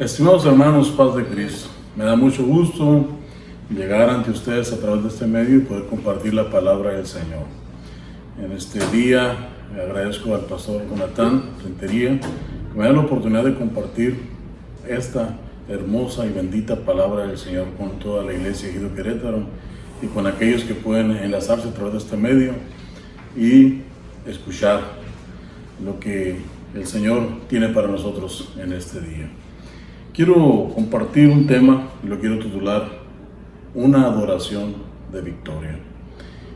Estimados hermanos, paz de Cristo, me da mucho gusto llegar ante ustedes a través de este medio y poder compartir la palabra del Señor. En este día le agradezco al pastor Jonathan Rentería que me da la oportunidad de compartir esta hermosa y bendita palabra del Señor con toda la iglesia de Ejido Querétaro y con aquellos que pueden enlazarse a través de este medio y escuchar lo que el Señor tiene para nosotros en este día. Quiero compartir un tema y lo quiero titular Una adoración de victoria.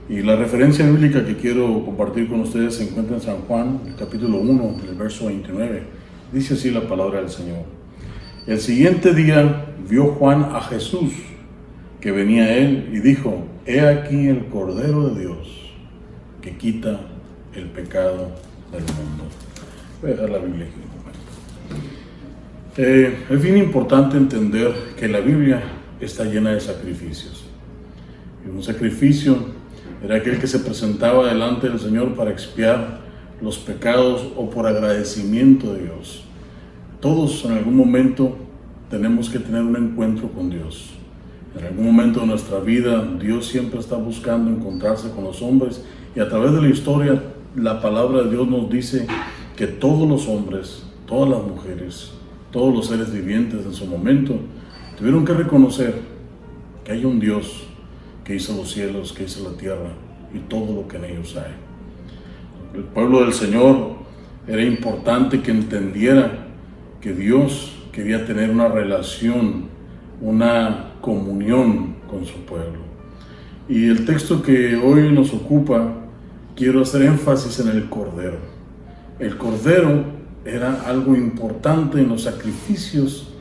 Y la referencia bíblica que quiero compartir con ustedes se encuentra en San Juan, el capítulo 1, el verso 29. Dice así la palabra del Señor. El siguiente día vio Juan a Jesús, que venía a él, y dijo: He aquí el Cordero de Dios, que quita el pecado del mundo. Voy a dejar la Biblia aquí un momento. Es bien importante entender que la Biblia está llena de sacrificios. Y un sacrificio era aquel que se presentaba delante del Señor para expiar los pecados o por agradecimiento de Dios. Todos en algún momento tenemos que tener un encuentro con Dios. En algún momento de nuestra vida, Dios siempre está buscando encontrarse con los hombres, y a través de la historia, la palabra de Dios nos dice que todos los hombres, todas las mujeres, todos los seres vivientes en su momento tuvieron que reconocer que hay un Dios que hizo los cielos, que hizo la tierra y todo lo que en ellos hay. El pueblo del Señor era importante que entendiera que Dios quería tener una relación, una comunión con su pueblo. Y el texto que hoy nos ocupa, quiero hacer énfasis en el Cordero. El Cordero era algo importante en los sacrificios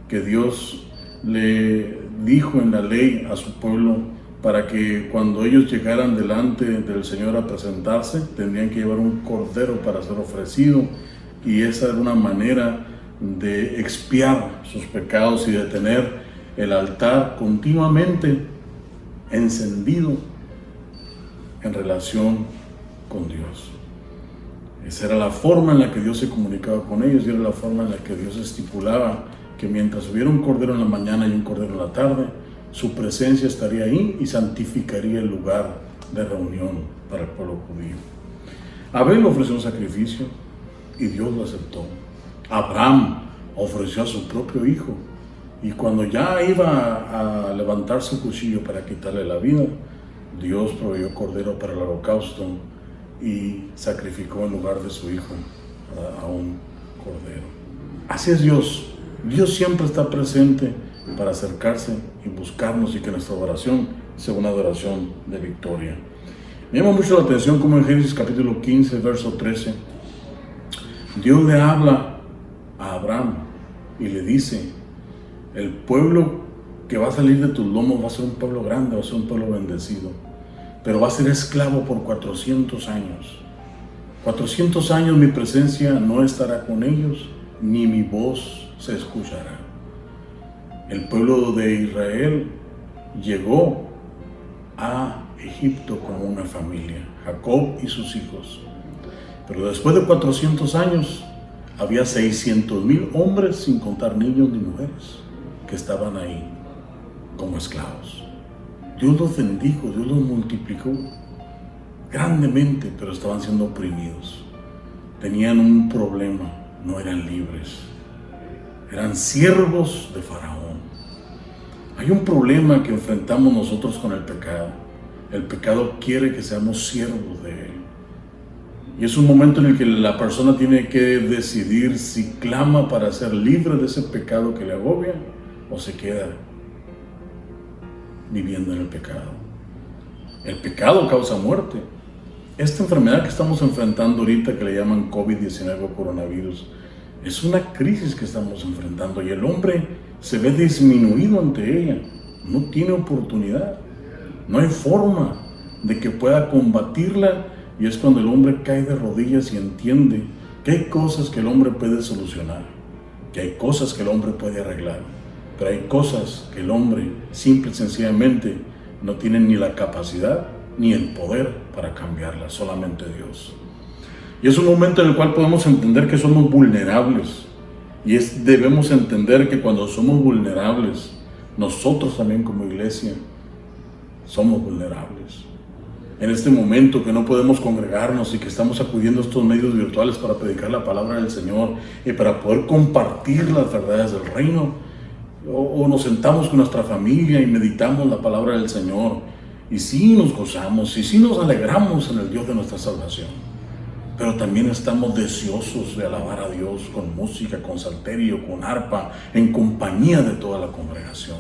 que Dios le dijo en la ley a su pueblo, para que cuando ellos llegaran delante del Señor a presentarse, tendrían que llevar un cordero para ser ofrecido, y esa era una manera de expiar sus pecados y de tener el altar continuamente encendido en relación con Dios. Esa era la forma en la que Dios se comunicaba con ellos, y era la forma en la que Dios estipulaba que mientras hubiera un cordero en la mañana y un cordero en la tarde, su presencia estaría ahí y santificaría el lugar de reunión para el pueblo judío. Abel ofreció un sacrificio y Dios lo aceptó. Abraham ofreció a su propio hijo, y cuando ya iba a levantar su cuchillo para quitarle la vida, Dios proveyó cordero para el holocausto y sacrificó en lugar de su hijo a un cordero. Así es Dios. Dios siempre está presente para acercarse y buscarnos, y que nuestra oración sea una adoración de victoria. Me llama mucho la atención como en Génesis capítulo 15, verso 13, Dios le habla a Abraham y le dice: el pueblo que va a salir de tus lomos va a ser un pueblo grande, va a ser un pueblo bendecido, pero va a ser esclavo por 400 años. 400 años mi presencia no estará con ellos, ni mi voz se escuchará. El pueblo de Israel llegó a Egipto como una familia, Jacob y sus hijos. Pero después de 400 años, había 600,000 hombres, sin contar niños ni mujeres, que estaban ahí como esclavos. Dios los bendijo, Dios los multiplicó grandemente, pero estaban siendo oprimidos. Tenían un problema, no eran libres. Eran siervos de Faraón. Hay un problema que enfrentamos nosotros con el pecado. El pecado quiere que seamos siervos de él. Y es un momento en el que la persona tiene que decidir si clama para ser libre de ese pecado que le agobia, o se queda viviendo en el pecado. El pecado causa muerte. Esta enfermedad que estamos enfrentando ahorita, que le llaman COVID-19 o coronavirus, es una crisis que estamos enfrentando, y el hombre se ve disminuido ante ella. No tiene oportunidad. No hay forma de que pueda combatirla, y es cuando el hombre cae de rodillas y entiende que hay cosas que el hombre puede solucionar, que hay cosas que el hombre puede arreglar, pero hay cosas que el hombre simple y sencillamente no tiene ni la capacidad ni el poder para cambiarlas, solamente Dios. Y es un momento en el cual podemos entender que somos vulnerables, Y debemos entender que cuando somos vulnerables, nosotros también como iglesia somos vulnerables. En este momento que no podemos congregarnos y que estamos acudiendo a estos medios virtuales para predicar la palabra del Señor y para poder compartir las verdades del reino, o nos sentamos con nuestra familia y meditamos la palabra del Señor, y sí nos gozamos, y sí nos alegramos en el Dios de nuestra salvación, pero también estamos deseosos de alabar a Dios con música, con salterio, con arpa, en compañía de toda la congregación.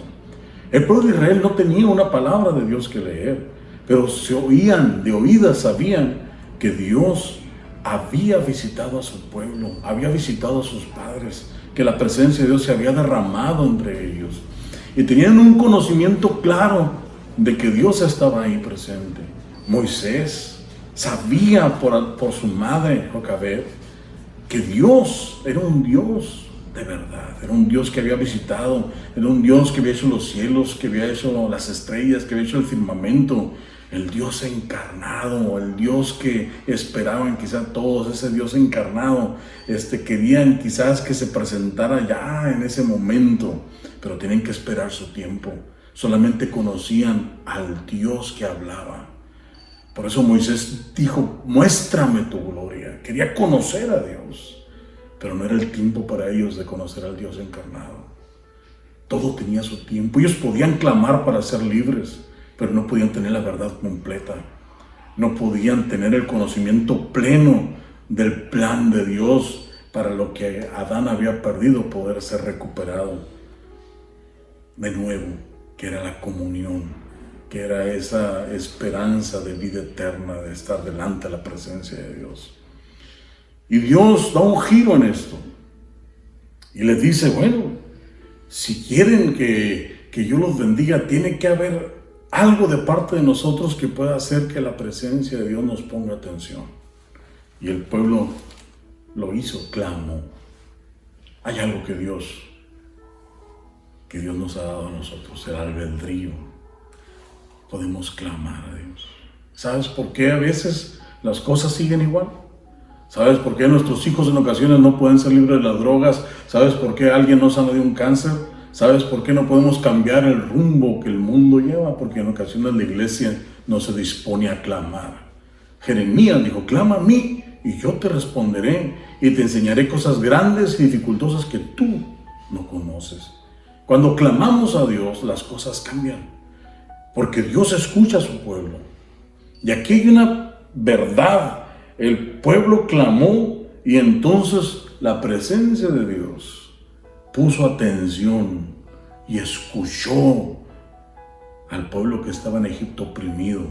El pueblo de Israel no tenía una palabra de Dios que leer, pero se oían, de oídas sabían que Dios había visitado a su pueblo, había visitado a sus padres, que la presencia de Dios se había derramado entre ellos. Y tenían un conocimiento claro de que Dios estaba ahí presente. Moisés sabía por su madre, Jocabed, que Dios era un Dios de verdad, era un Dios que había visitado, era un Dios que había hecho los cielos, que había hecho las estrellas, que había hecho el firmamento, el Dios encarnado, el Dios que esperaban quizás todos, ese Dios encarnado, querían quizás que se presentara ya en ese momento, pero tienen que esperar su tiempo. Solamente conocían al Dios que hablaba. Por eso Moisés dijo, muéstrame tu gloria. Quería conocer a Dios, pero no era el tiempo para ellos de conocer al Dios encarnado. Todo tenía su tiempo. Ellos podían clamar para ser libres, pero no podían tener la verdad completa. No podían tener el conocimiento pleno del plan de Dios para lo que Adán había perdido, poder ser recuperado de nuevo, que era la comunión, que era esa esperanza de vida eterna, de estar delante de la presencia de Dios. Y Dios da un giro en esto y les dice, bueno, si quieren que yo los bendiga, tiene que haber algo de parte de nosotros que pueda hacer que la presencia de Dios nos ponga atención. Y el pueblo lo hizo, clamó. Hay algo que Dios nos ha dado a nosotros, el albedrío. Podemos clamar a Dios. ¿Sabes por qué a veces las cosas siguen igual? ¿Sabes por qué nuestros hijos en ocasiones no pueden ser libres de las drogas? ¿Sabes por qué alguien no sana de un cáncer? ¿Sabes por qué no podemos cambiar el rumbo que el mundo lleva? Porque en ocasiones la iglesia no se dispone a clamar. Jeremías dijo, clama a mí y yo te responderé y te enseñaré cosas grandes y dificultosas que tú no conoces. Cuando clamamos a Dios, las cosas cambian, porque Dios escucha a su pueblo. Y aquí hay una verdad. El pueblo clamó y entonces la presencia de Dios puso atención y escuchó al pueblo que estaba en Egipto oprimido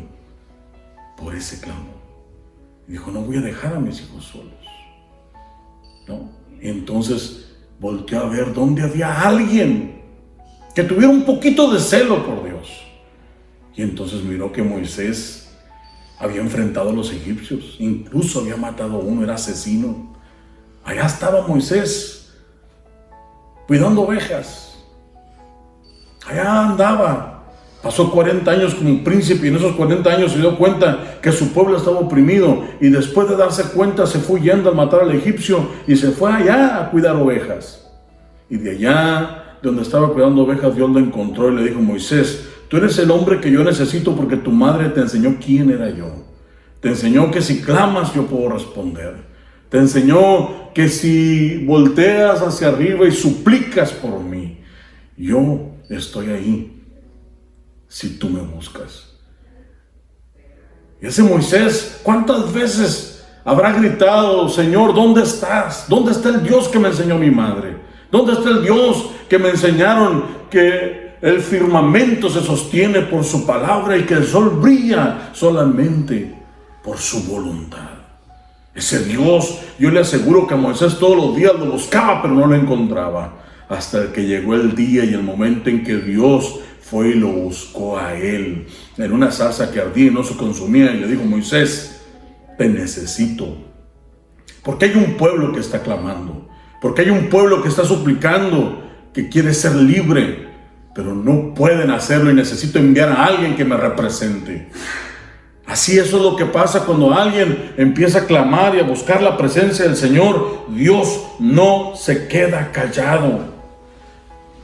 por ese clamor. Y dijo, no voy a dejar a mis hijos solos. ¿No? Y entonces volteó a ver dónde había alguien que tuviera un poquito de celo por Dios. Y entonces miró que Moisés había enfrentado a los egipcios, incluso había matado a uno, era asesino. Allá estaba Moisés cuidando ovejas. Allá andaba. Pasó 40 años como un príncipe y en esos 40 años se dio cuenta que su pueblo estaba oprimido y después de darse cuenta se fue yendo a matar al egipcio y se fue allá a cuidar ovejas. Y de allá donde estaba cuidando ovejas, Dios lo encontró y le dijo, Moisés, tú eres el hombre que yo necesito porque tu madre te enseñó quién era yo. Te enseñó que si clamas yo puedo responder. Te enseñó que si volteas hacia arriba y suplicas por mí, yo estoy ahí si tú me buscas. Y ese Moisés, ¿cuántas veces habrá gritado, Señor, ¿dónde estás? ¿Dónde está el Dios que me enseñó mi madre? ¿Dónde está el Dios que me enseñaron que el firmamento se sostiene por su palabra y que el sol brilla solamente por su voluntad? Ese Dios, yo le aseguro que Moisés todos los días lo buscaba, pero no lo encontraba. Hasta que llegó el día y el momento en que Dios fue y lo buscó a él. En una zarza que ardía y no se consumía. Y le dijo, Moisés, te necesito. Porque hay un pueblo que está clamando. Porque hay un pueblo que está suplicando, que quiere ser libre. Pero no pueden hacerlo y necesito enviar a alguien que me represente. Así eso es lo que pasa cuando alguien empieza a clamar y a buscar la presencia del Señor. Dios no se queda callado.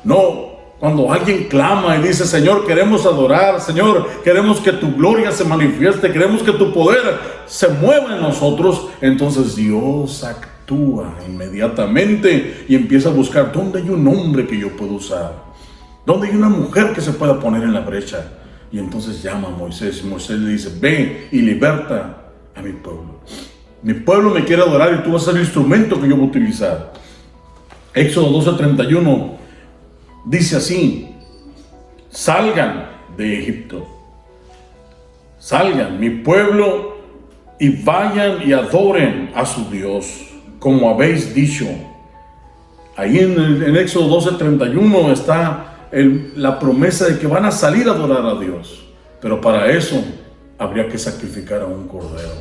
No, cuando alguien clama y dice: Señor, queremos adorar, Señor, queremos que tu gloria se manifieste, queremos que tu poder se mueva en nosotros, entonces Dios actúa inmediatamente y empieza a buscar dónde hay un hombre que yo puedo usar, dónde hay una mujer que se pueda poner en la brecha. Y entonces llama a Moisés. Moisés le dice: ve y liberta a mi pueblo. Mi pueblo me quiere adorar y tú vas a ser el instrumento que yo voy a utilizar. Éxodo 12:31 dice así: salgan de Egipto, salgan mi pueblo y vayan y adoren a su Dios, como habéis dicho. Ahí en Éxodo 12:31 está la promesa de que van a salir a adorar a Dios, pero para eso habría que sacrificar a un cordero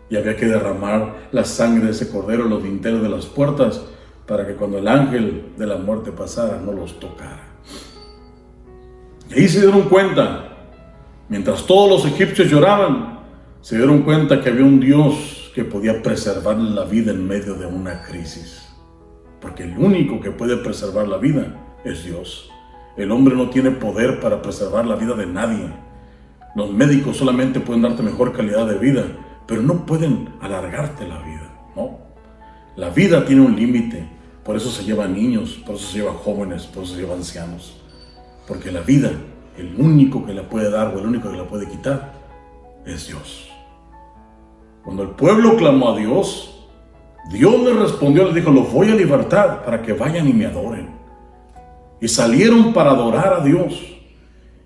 y había que derramar la sangre de ese cordero en los dinteles de las puertas para que cuando el ángel de la muerte pasara no los tocara. Y ahí se dieron cuenta, mientras todos los egipcios lloraban, se dieron cuenta que había un Dios que podía preservar la vida en medio de una crisis, porque el único que puede preservar la vida es Dios. El hombre no tiene poder para preservar la vida de nadie. Los médicos solamente pueden darte mejor calidad de vida, pero no pueden alargarte la vida, ¿no? La vida tiene un límite, por eso se lleva a niños, por eso se lleva a jóvenes, por eso se lleva a ancianos. Porque la vida, el único que la puede dar o el único que la puede quitar es Dios. Cuando el pueblo clamó a Dios, Dios le respondió, le dijo: los voy a libertar para que vayan y me adoren. Y salieron para adorar a Dios.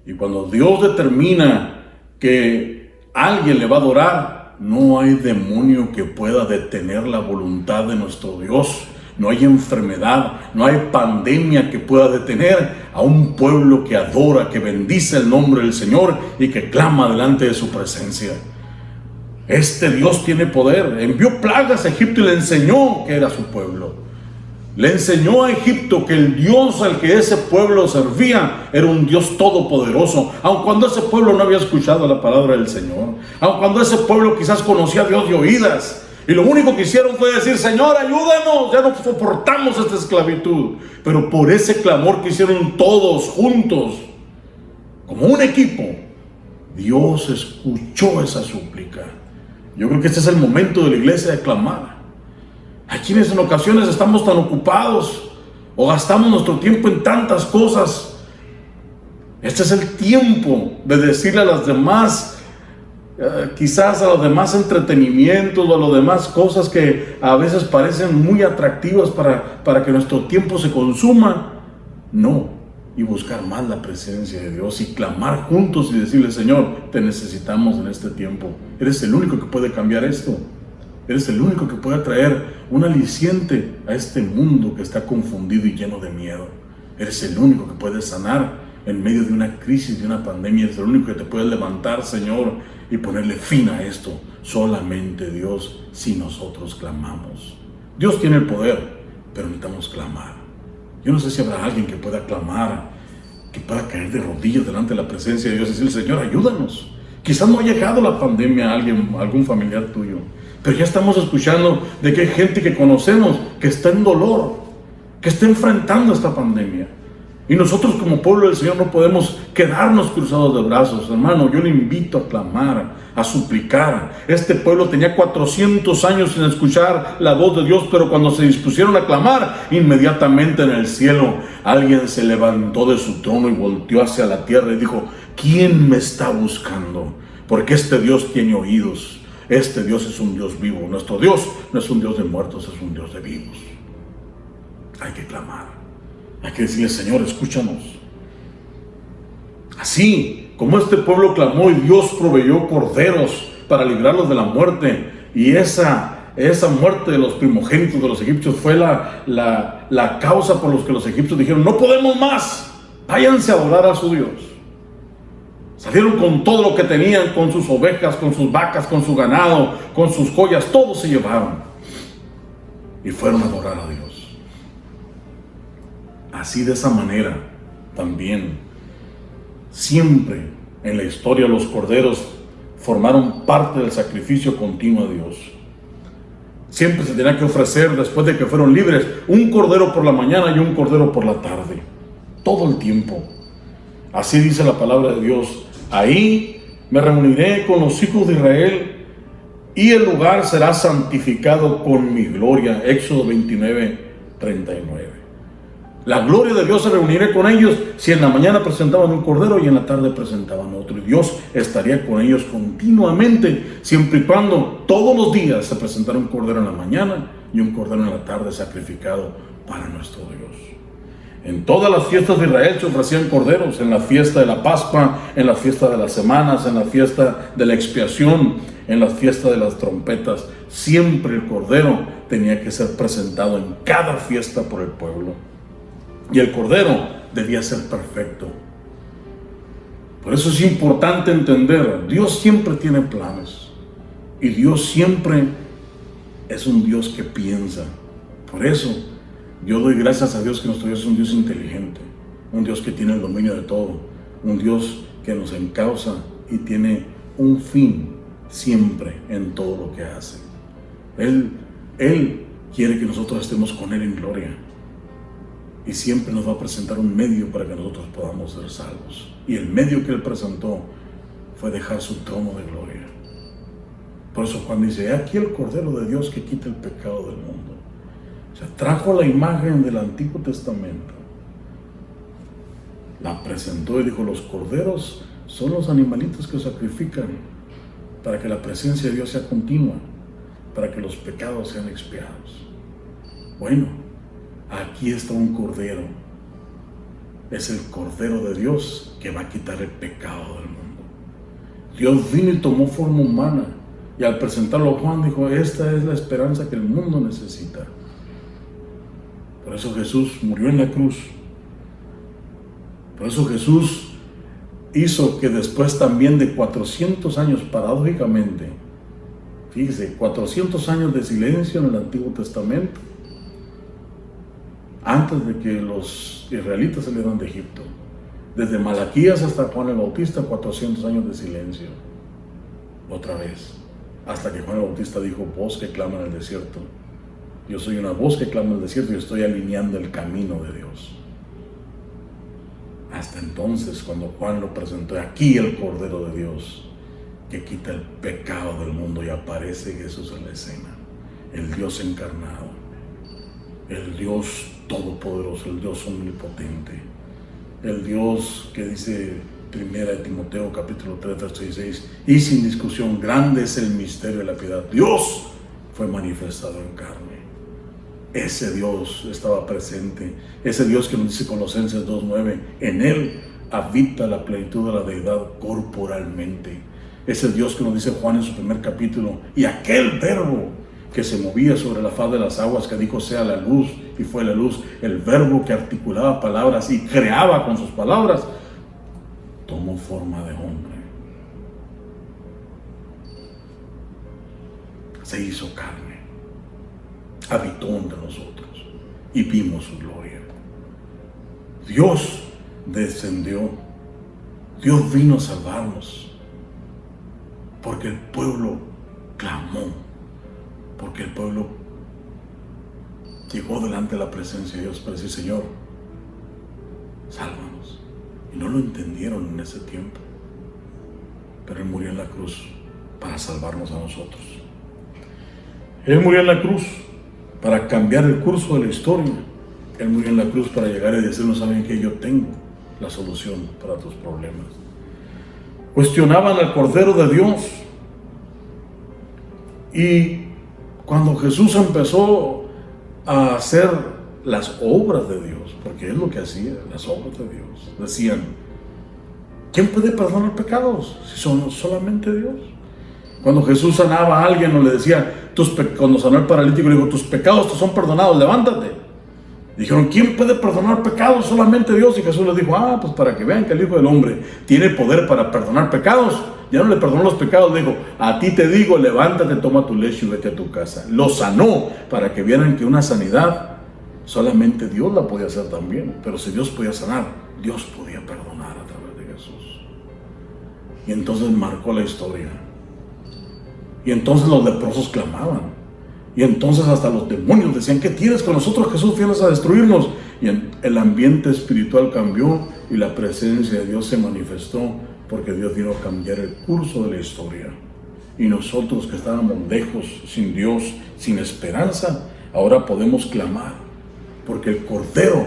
Y cuando Dios determina que alguien le va a adorar, no hay demonio que pueda detener la voluntad de nuestro Dios. No hay enfermedad, no hay pandemia que pueda detener a un pueblo que adora, que bendice el nombre del Señor y que clama delante de su presencia. Este Dios tiene poder. Envió plagas a Egipto y le enseñó que era su pueblo. Le enseñó a Egipto que el Dios al que ese pueblo servía era un Dios todopoderoso, aun cuando ese pueblo no había escuchado la palabra del Señor, aun cuando ese pueblo quizás conocía a Dios de oídas, y lo único que hicieron fue decir: Señor, ayúdanos, ya no soportamos esta esclavitud. Pero por ese clamor que hicieron todos juntos, como un equipo, Dios escuchó esa súplica. Yo creo que este es el momento de la iglesia de clamar. Hay quienes en ocasiones estamos tan ocupados o gastamos nuestro tiempo en tantas cosas. Este es el tiempo de decirle a las demás, quizás a los demás entretenimientos o a las demás cosas que a veces parecen muy atractivas para que nuestro tiempo se consuma. No, y buscar más la presencia de Dios y clamar juntos y decirle: Señor, te necesitamos en este tiempo. Eres el único que puede cambiar esto. Eres el único que puede traer un aliciente a este mundo que está confundido y lleno de miedo. Eres el único que puede sanar en medio de una crisis, de una pandemia. Eres el único que te puede levantar, Señor, y ponerle fin a esto. Solamente Dios, si nosotros clamamos. Dios tiene el poder, pero necesitamos clamar. Yo no sé si habrá alguien que pueda clamar, que pueda caer de rodillas delante de la presencia de Dios y decirle: Señor, ayúdanos. Quizás no ha llegado la pandemia a algún familiar tuyo, pero ya estamos escuchando de que hay gente que conocemos que está en dolor, que está enfrentando esta pandemia. Y nosotros como pueblo del Señor no podemos quedarnos cruzados de brazos. Hermano, yo le invito a clamar, a suplicar. Este pueblo tenía 400 años sin escuchar la voz de Dios, pero cuando se dispusieron a clamar, inmediatamente en el cielo alguien se levantó de su trono y volteó hacia la tierra y dijo: ¿quién me está buscando? Porque este Dios tiene oídos. Este Dios es un Dios vivo. Nuestro Dios no es un Dios de muertos, es un Dios de vivos. Hay que clamar. Hay que decirle: Señor, escúchanos. Así como este pueblo clamó y Dios proveyó corderos para librarlos de la muerte, y esa muerte de los primogénitos de los egipcios fue la causa por la que los egipcios dijeron: no podemos más, váyanse a adorar a su Dios. Salieron con todo lo que tenían, con sus ovejas, con sus vacas, con su ganado, con sus joyas, todo se llevaron y fueron a adorar a Dios. Así, de esa manera, también siempre en la historia los corderos formaron parte del sacrificio continuo a Dios. Siempre se tenía que ofrecer, después de que fueron libres, un cordero por la mañana y un cordero por la tarde. Todo el tiempo. Así dice la palabra de Dios. Ahí me reuniré con los hijos de Israel y el lugar será santificado con mi gloria. Éxodo 29:39. La gloria de Dios se reunirá con ellos si en la mañana presentaban un cordero y en la tarde presentaban otro. Y Dios estaría con ellos continuamente, siempre y cuando todos los días se presentara un cordero en la mañana y un cordero en la tarde sacrificado para nuestro Dios. En todas las fiestas de Israel se ofrecían corderos, en la fiesta de la Pascua, en la fiesta de las semanas, en la fiesta de la expiación, en la fiesta de las trompetas. Siempre el cordero tenía que ser presentado en cada fiesta por el pueblo. Y el cordero debía ser perfecto. Por eso es importante entender, Dios siempre tiene planes. Y Dios siempre es un Dios que piensa. Por eso yo doy gracias a Dios que nuestro Dios es un Dios inteligente, un Dios que tiene el dominio de todo, un Dios que nos encausa y tiene un fin siempre en todo lo que hace. Él quiere que nosotros estemos con Él en gloria. Y siempre nos va a presentar un medio para que nosotros podamos ser salvos. Y el medio que Él presentó fue dejar su trono de gloria. Por eso Juan dice, aquí el Cordero de Dios que quita el pecado del mundo. O sea, trajo la imagen del Antiguo Testamento, la presentó y dijo, los corderos son los animalitos que sacrifican para que la presencia de Dios sea continua, para que los pecados sean expiados. Bueno, aquí está un cordero. Es el Cordero de Dios que va a quitar el pecado del mundo. Dios vino y tomó forma humana. Y al presentarlo a Juan dijo, esta es la esperanza que el mundo necesita. Por eso Jesús murió en la cruz. Por eso Jesús hizo que después también de 400 años, paradójicamente, fíjese, 400 años de silencio en el Antiguo Testamento, antes de que los israelitas salieran de Egipto, desde Malaquías hasta Juan el Bautista, 400 años de silencio, otra vez, hasta que Juan el Bautista dijo, voz que clama en el desierto, yo soy una voz que clama en el desierto y estoy alineando el camino de Dios. Hasta entonces, cuando Juan lo presentó, aquí el Cordero de Dios que quita el pecado del mundo, y aparece Jesús en la escena, el Dios encarnado, el Dios todopoderoso, el Dios omnipotente, el Dios que dice 1 Timoteo capítulo 3, verso 16, y sin discusión, grande es el misterio de la piedad. Dios fue manifestado en carne. Ese Dios estaba presente, ese Dios que nos dice Colosenses 2:9, en Él habita la plenitud de la deidad corporalmente. Ese Dios que nos dice Juan en su primer capítulo, y aquel verbo que se movía sobre la faz de las aguas, que dijo sea la luz, y fue la luz, el verbo que articulaba palabras y creaba con sus palabras, tomó forma de hombre, se hizo carne, habitó entre nosotros y vimos su gloria. Dios descendió, Dios vino a salvarnos, porque el pueblo clamó, porque el pueblo llegó delante de la presencia de Dios para decir, Señor, sálvanos. Y no lo entendieron en ese tiempo, pero Él murió en la cruz para salvarnos a nosotros. Él murió en la cruz para cambiar el curso de la historia. Él murió en la cruz para llegar y decirnos, ¿saben qué? Yo tengo la solución para tus problemas. Cuestionaban al Cordero de Dios, y cuando Jesús empezó a hacer las obras de Dios, porque es lo que hacía, las obras de Dios, decían, ¿quién puede perdonar pecados si son solamente Dios? Cuando Jesús sanaba a alguien o le decía, cuando sanó al paralítico, le dijo, tus pecados te son perdonados, levántate. Dijeron, ¿quién puede perdonar pecados? Solamente Dios. Y Jesús les dijo, pues para que vean que el Hijo del Hombre tiene poder para perdonar pecados. Ya no le perdonó los pecados, le dijo, a ti te digo, levántate, toma tu lecho y vete a tu casa. Lo sanó para que vieran que una sanidad solamente Dios la podía hacer también. Pero si Dios podía sanar, Dios podía perdonar a través de Jesús. Y entonces marcó la historia. Y entonces los leprosos clamaban. Y entonces hasta los demonios decían: ¿qué tienes con nosotros, Jesús? ¿Vienes a destruirnos? Y el ambiente espiritual cambió y la presencia de Dios se manifestó, porque Dios vino a cambiar el curso de la historia. Y nosotros que estábamos lejos, sin Dios, sin esperanza, ahora podemos clamar, porque el Cordero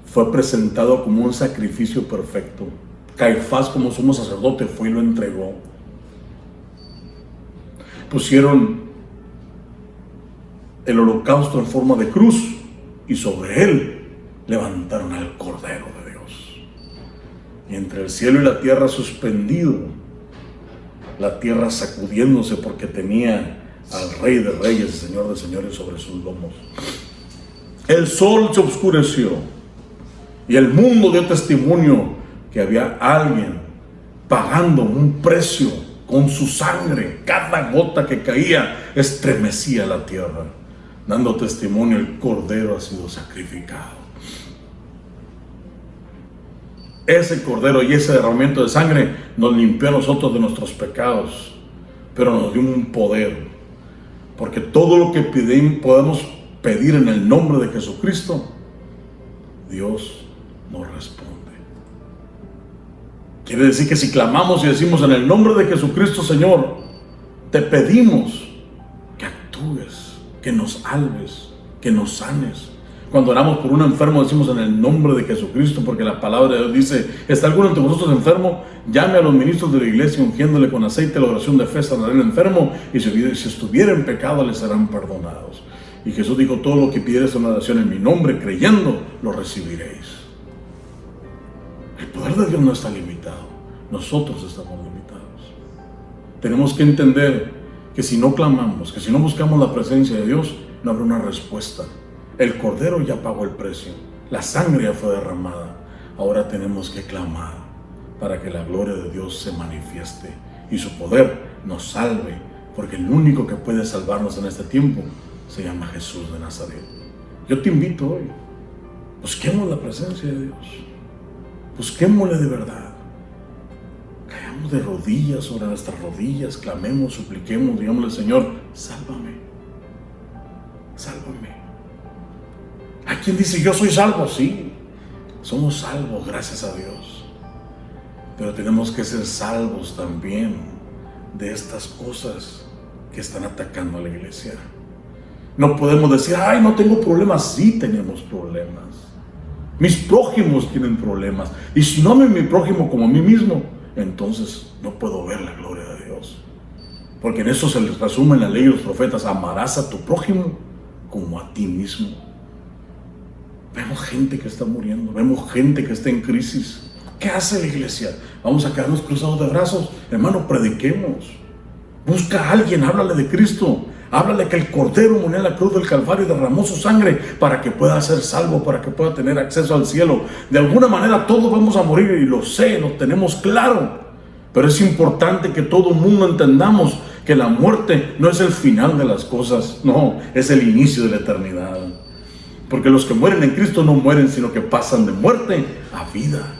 fue presentado como un sacrificio perfecto. Caifás, como sumo sacerdote, fue y lo entregó. Pusieron el holocausto en forma de cruz y sobre él levantaron al Cordero de Dios. Y entre el cielo y la tierra suspendido, la tierra sacudiéndose porque tenía al Rey de Reyes y Señor de Señores sobre sus lomos. El sol se oscureció y el mundo dio testimonio que había alguien pagando un precio con su sangre. Cada gota que caía estremecía la tierra, dando testimonio: el Cordero ha sido sacrificado. Ese Cordero y ese derramamiento de sangre nos limpió a nosotros de nuestros pecados, pero nos dio un poder, porque todo lo que podemos pedir en el nombre de Jesucristo, Dios nos responde. Quiere decir que si clamamos y decimos: en el nombre de Jesucristo, Señor, te pedimos que actúes, que nos salves, que nos sanes. Cuando oramos por un enfermo, decimos: en el nombre de Jesucristo, porque la palabra de Dios dice: ¿está alguno entre vosotros enfermo? Llame a los ministros de la iglesia, ungiéndole con aceite. La oración de fe sanará al enfermo, y si estuviera en pecado, les serán perdonados. Y Jesús dijo: todo lo que pidiereis en oración en mi nombre, creyendo, lo recibiréis. El poder de Dios no está limitado, nosotros estamos limitados. Tenemos que entender que si no clamamos, que si no buscamos la presencia de Dios, no habrá una respuesta. El Cordero ya pagó el precio, la sangre ya fue derramada. Ahora tenemos que clamar para que la gloria de Dios se manifieste y su poder nos salve, porque el único que puede salvarnos en este tiempo se llama Jesús de Nazaret. Yo te invito hoy: busquemos la presencia de Dios, busquémosle de verdad, caigamos de rodillas sobre nuestras rodillas, clamemos, supliquemos, digámosle: Señor, sálvame, sálvame. Hay quien dice: yo soy salvo. Sí, somos salvos, gracias a Dios, pero tenemos que ser salvos también de estas cosas que están atacando a la iglesia. No podemos decir: ay, no tengo problemas. Sí tenemos problemas. Mis prójimos tienen problemas. Y si no amo a mi prójimo como a mí mismo, entonces no puedo ver la gloria de Dios. Porque en eso se les resume en la ley de los profetas: amarás a tu prójimo como a ti mismo. Vemos gente que está muriendo, vemos gente que está en crisis. ¿Qué hace la iglesia? ¿Vamos a quedarnos cruzados de brazos? Hermano, prediquemos. Busca a alguien, háblale de Cristo. Háblale que el Cordero murió en la cruz del Calvario y derramó su sangre para que pueda ser salvo, para que pueda tener acceso al cielo. De alguna manera todos vamos a morir, y lo sé, lo tenemos claro. Pero es importante que todo el mundo entendamos que la muerte no es el final de las cosas, no, es el inicio de la eternidad. Porque los que mueren en Cristo no mueren, sino que pasan de muerte a vida.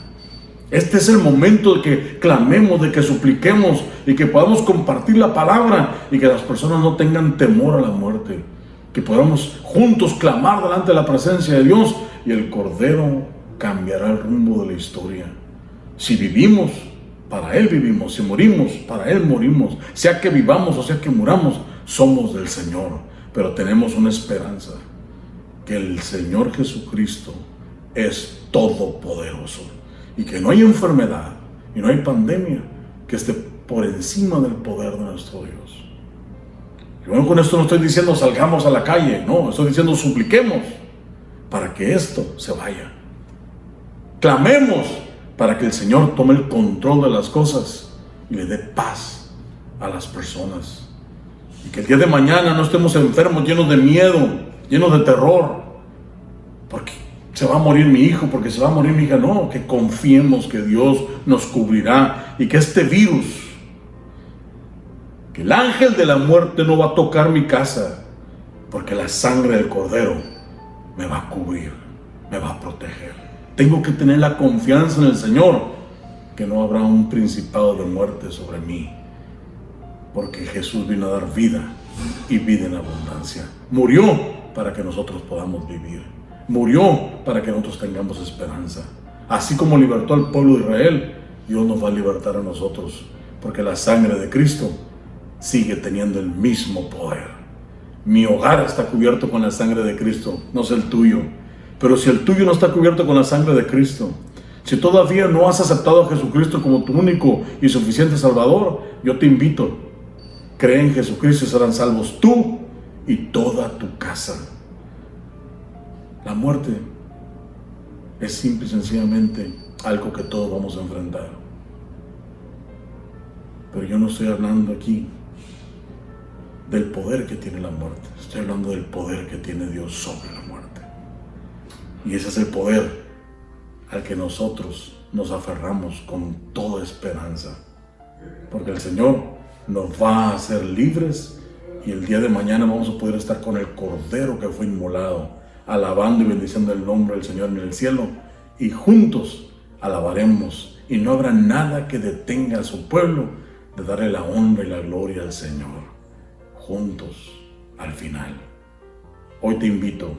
Este es el momento de que clamemos, de que supliquemos y que podamos compartir la palabra y que las personas no tengan temor a la muerte. Que podamos juntos clamar delante de la presencia de Dios y el Cordero cambiará el rumbo de la historia. Si vivimos, para Él vivimos. Si morimos, para Él morimos. Sea que vivamos o sea que muramos, somos del Señor. Pero tenemos una esperanza: que el Señor Jesucristo es todopoderoso. Y que no hay enfermedad y no hay pandemia que esté por encima del poder de nuestro Dios. Yo con esto no estoy diciendo salgamos a la calle, no, estoy diciendo supliquemos para que esto se vaya. Clamemos para que el Señor tome el control de las cosas y le dé paz a las personas. Y que el día de mañana no estemos enfermos, llenos de miedo, llenos de terror, porque se va a morir mi hijo, porque se va a morir mi hija. No, que confiemos que Dios nos cubrirá y que este virus, que el ángel de la muerte no va a tocar mi casa, porque la sangre del Cordero me va a cubrir, me va a proteger. Tengo que tener la confianza en el Señor, que no habrá un principado de muerte sobre mí, porque Jesús vino a dar vida y vida en abundancia. Murió para que nosotros podamos vivir. Murió para que nosotros tengamos esperanza. Así como libertó al pueblo de Israel, Dios nos va a libertar a nosotros, porque la sangre de Cristo sigue teniendo el mismo poder. Mi hogar está cubierto con la sangre de Cristo, no es el tuyo. Pero si el tuyo no está cubierto con la sangre de Cristo, si todavía no has aceptado a Jesucristo como tu único y suficiente Salvador, yo te invito, cree en Jesucristo y serán salvos tú y toda tu casa. La muerte es simple y sencillamente algo que todos vamos a enfrentar. Pero yo no estoy hablando aquí del poder que tiene la muerte. Estoy hablando del poder que tiene Dios sobre la muerte. Y ese es el poder al que nosotros nos aferramos con toda esperanza. Porque el Señor nos va a hacer libres y el día de mañana vamos a poder estar con el Cordero que fue inmolado, alabando y bendiciendo el nombre del Señor en el cielo, y juntos alabaremos, y no habrá nada que detenga a su pueblo de darle la honra y la gloria al Señor, juntos al final. Hoy te invito,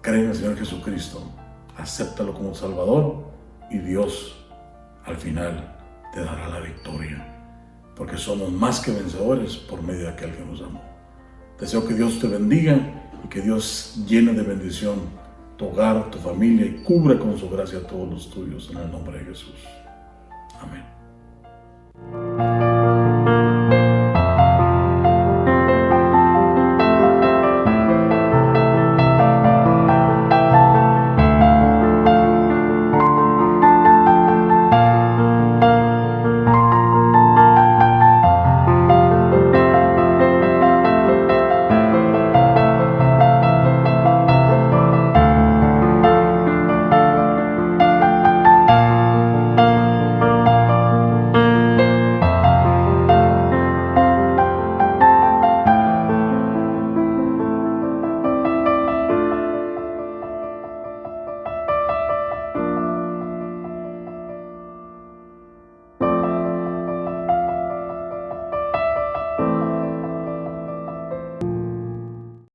cree en el Señor Jesucristo, acéptalo como Salvador, y Dios al final te dará la victoria, porque somos más que vencedores por medio de aquel que nos amó. Deseo que Dios te bendiga y que Dios llene de bendición tu hogar, tu familia, y cubra con su gracia a todos los tuyos, en el nombre de Jesús. Amén.